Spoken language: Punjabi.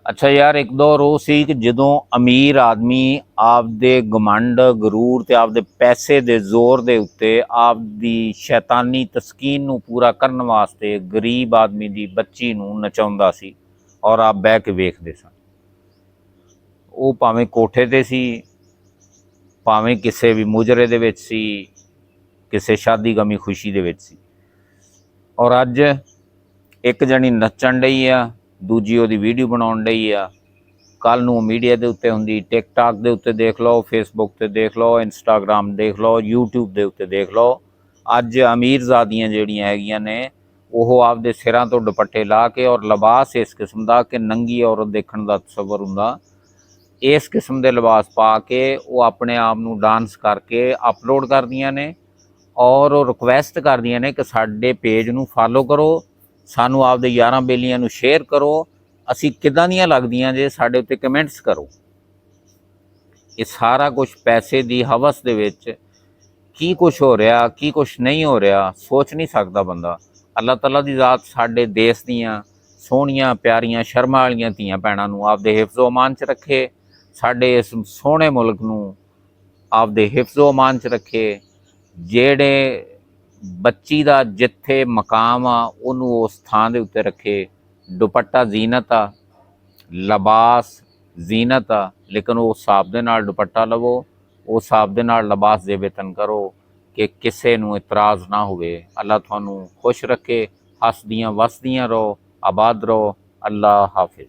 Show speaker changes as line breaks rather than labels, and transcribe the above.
ਅੱਛਾ ਯਾਰ, ਇੱਕ ਦੌਰ ਉਹ ਸੀ ਕਿ ਜਦੋਂ ਅਮੀਰ ਆਦਮੀ ਆਪਦੇ ਗਮੰਡ ਗਰੂਰ ਤੇ ਆਪਦੇ ਪੈਸੇ ਦੇ ਜ਼ੋਰ ਦੇ ਉੱਤੇ ਆਪਦੀ ਸ਼ੈਤਾਨੀ ਤਸਕੀਨ ਨੂੰ ਪੂਰਾ ਕਰਨ ਵਾਸਤੇ ਗਰੀਬ ਆਦਮੀ ਦੀ ਬੱਚੀ ਨੂੰ ਨਚਾਉਂਦਾ ਸੀ ਔਰ ਆਪ ਬਹਿ ਕੇ ਵੇਖਦੇ ਸਨ। ਉਹ ਭਾਵੇਂ ਕੋਠੇ ਤੇ ਸੀ, ਭਾਵੇਂ ਕਿਸੇ ਵੀ ਮੁਜਰੇ ਦੇ ਵਿੱਚ ਸੀ, ਕਿਸੇ ਸ਼ਾਦੀ ਗਮੀ ਖੁਸ਼ੀ ਦੇ ਵਿੱਚ ਸੀ। ਔਰ ਅੱਜ ਇੱਕ ਜਣੀ ਨੱਚਣ ਡਈ ਆ, ਦੂਜੀ ਉਹਦੀ ਵੀਡੀਓ ਬਣਾਉਣ ਡਈ ਆ। ਕੱਲ੍ਹ ਨੂੰ ਮੀਡੀਆ ਦੇ ਉੱਤੇ ਹੁੰਦੀ, ਟਿਕਟਾਕ ਦੇ ਉੱਤੇ ਦੇਖ ਲਓ, ਫੇਸਬੁੱਕ 'ਤੇ ਦੇਖ ਲਓ, ਇੰਸਟਾਗ੍ਰਾਮ ਦੇਖ ਲਓ, ਯੂਟਿਊਬ ਦੇ ਉੱਤੇ ਦੇਖ ਲਓ। ਅੱਜ ਅਮੀਰਜ਼ਾਦੀਆਂ ਜਿਹੜੀਆਂ ਹੈਗੀਆਂ ਨੇ, ਉਹ ਆਪਦੇ ਸਿਰਾਂ ਤੋਂ ਦੁਪੱਟੇ ਲਾ ਕੇ ਔਰ ਲਿਬਾਸ ਇਸ ਕਿਸਮ ਦਾ ਕਿ ਨੰਗੀ ਔਰਤ ਦੇਖਣ ਦਾ ਤਸੱਵਰ ਹੁੰਦਾ, ਇਸ ਕਿਸਮ ਦੇ ਲਿਬਾਸ ਪਾ ਕੇ ਉਹ ਆਪਣੇ ਆਪ ਨੂੰ ਡਾਂਸ ਕਰਕੇ ਅਪਲੋਡ ਕਰਦੀਆਂ ਨੇ ਔਰ ਉਹ ਰਿਕੁਐਸਟ ਕਰਦੀਆਂ ਨੇ ਕਿ ਸਾਡੇ ਪੇਜ ਨੂੰ ਫਾਲੋ ਕਰੋ, ਸਾਨੂੰ ਆਪਦੇ ਯਾਰਾਂ ਬੇਲੀਆਂ ਨੂੰ ਸ਼ੇਅਰ ਕਰੋ, ਅਸੀਂ ਕਿੱਦਾਂ ਦੀਆਂ ਲੱਗਦੀਆਂ ਜੇ ਸਾਡੇ ਉੱਤੇ ਕਮੈਂਟਸ ਕਰੋ। ਇਹ ਸਾਰਾ ਕੁਛ ਪੈਸੇ ਦੀ ਹਵਸ ਦੇ ਵਿੱਚ ਕੀ ਕੁਛ ਹੋ ਰਿਹਾ, ਕੀ ਕੁਛ ਨਹੀਂ ਹੋ ਰਿਹਾ, ਸੋਚ ਨਹੀਂ ਸਕਦਾ ਬੰਦਾ। ਅੱਲਾਹ ਤਾਲਾ ਦੀ ਜ਼ਾਤ ਸਾਡੇ ਦੇਸ਼ ਦੀਆਂ ਸੋਹਣੀਆਂ ਪਿਆਰੀਆਂ ਸ਼ਰਮਾਂ ਵਾਲੀਆਂ ਧੀਆਂ ਭੈਣਾਂ ਨੂੰ ਆਪਦੇ ਹਿਫਜ਼ੋ ਅਮਾਨ 'ਚ ਰੱਖੇ, ਸਾਡੇ ਇਸ ਸੋਹਣੇ ਮੁਲਕ ਨੂੰ ਆਪਦੇ ਹਿਫਜ਼ੋ ਅਮਾਨ 'ਚ ਰੱਖੇ। ਜਿਹੜੇ ਬੱਚੀ ਦਾ ਜਿੱਥੇ ਮਕਾਮ ਆ ਉਹਨੂੰ ਉਸ ਥਾਂ ਦੇ ਉੱਤੇ ਰੱਖੇ। ਦੁਪੱਟਾ ਜ਼ੀਨਤ ਆ, ਲਿਬਾਸ ਜ਼ੀਨਤ ਆ, ਲੇਕਿਨ ਉਸ ਹਿਸਾਬ ਦੇ ਨਾਲ ਦੁਪੱਟਾ ਲਵੋ, ਉਸ ਹਿਸਾਬ ਦੇ ਨਾਲ ਲਿਬਾਸ ਦੇ ਵੇਤਨ ਕਰੋ ਕਿ ਕਿਸੇ ਨੂੰ ਇਤਰਾਜ਼ ਨਾ ਹੋਵੇ। ਅੱਲਾਹ ਤੁਹਾਨੂੰ ਖੁਸ਼ ਰੱਖੇ, ਹੱਸਦੀਆਂ ਵਸਦੀਆਂ ਰਹੋ, ਆਬਾਦ ਰਹੋ। ਅੱਲਾਹ ਹਾਫਿਜ਼।